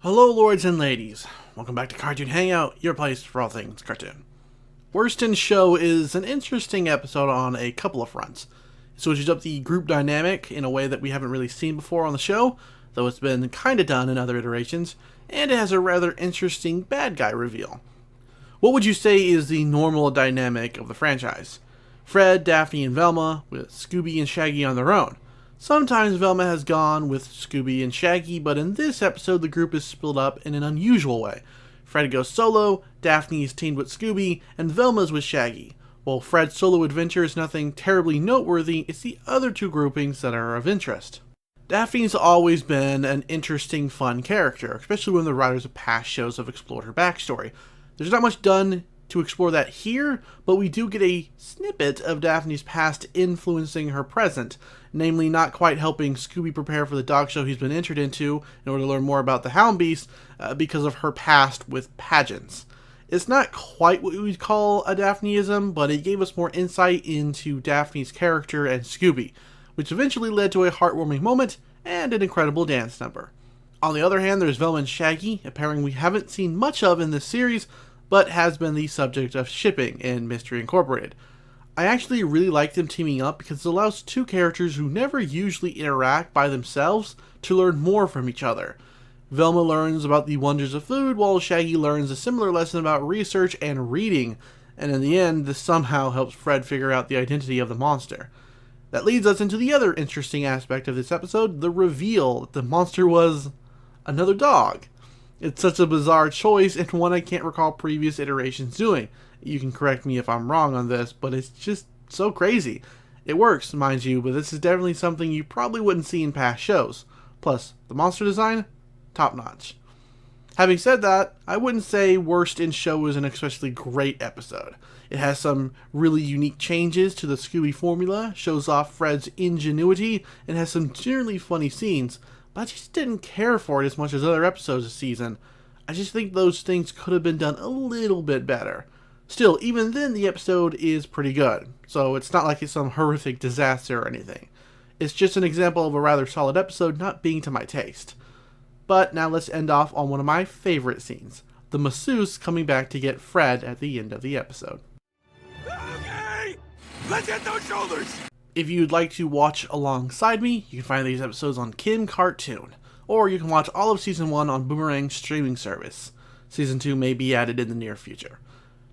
Hello lords and ladies, welcome back to Cartoon Hangout, your place for all things cartoon. Worst in Show is an interesting episode on a couple of fronts. It switches up the group dynamic in a way that we haven't really seen before on the show, though it's been kinda done in other iterations, and it has a rather interesting bad guy reveal. What would you say is the normal dynamic of the franchise? Fred, Daphne, and Velma, with Scooby and Shaggy on their own. Sometimes Velma has gone with Scooby and Shaggy, but in this episode the group is split up in an unusual way. Fred goes solo, Daphne is teamed with Scooby, and Velma's with Shaggy. While Fred's solo adventure is nothing terribly noteworthy, it's the other two groupings that are of interest. Daphne's always been an interesting, fun character, especially when the writers of past shows have explored her backstory. There's not much done to explore that here, but we do get a snippet of Daphne's past influencing her present, namely not quite helping Scooby prepare for the dog show he's been entered into in order to learn more about the Hound Beast because of her past with pageants. It's not quite what we'd call a Daphneism, but it gave us more insight into Daphne's character and Scooby, which eventually led to a heartwarming moment and an incredible dance number. On the other hand, there's Velma and Shaggy, a pairing we haven't seen much of in this series, but has been the subject of shipping in Mystery Incorporated. I actually really like them teaming up because it allows two characters who never usually interact by themselves to learn more from each other. Velma learns about the wonders of food, while Shaggy learns a similar lesson about research and reading, and in the end, this somehow helps Fred figure out the identity of the monster. That leads us into the other interesting aspect of this episode, the reveal that the monster was another dog. It's such a bizarre choice, and one I can't recall previous iterations doing. You can correct me if I'm wrong on this, but it's just so crazy. It works, mind you, but this is definitely something you probably wouldn't see in past shows. Plus, the monster design? Top notch. Having said that, I wouldn't say Worst in Show is an especially great episode. It has some really unique changes to the Scooby formula, shows off Fred's ingenuity, and has some generally funny scenes, but I just didn't care for it as much as other episodes this season. I just think those things could have been done a little bit better. Still, even then the episode is pretty good, so it's not like it's some horrific disaster or anything. It's just an example of a rather solid episode not being to my taste. But now let's end off on one of my favorite scenes, the masseuse coming back to get Fred at the end of the episode. Okay, let's hit those shoulders! If you'd like to watch alongside me, you can find these episodes on Kim Cartoon, or you can watch all of Season 1 on Boomerang's streaming service. Season 2 may be added in the near future.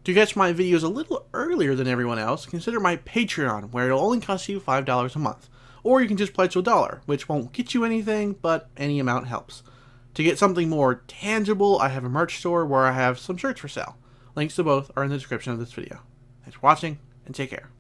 To catch my videos a little earlier than everyone else, consider my Patreon, where it'll only cost you $5 a month. Or you can just pledge $1, which won't get you anything, but any amount helps. To get something more tangible, I have a merch store where I have some shirts for sale. Links to both are in the description of this video. Thanks for watching, and take care.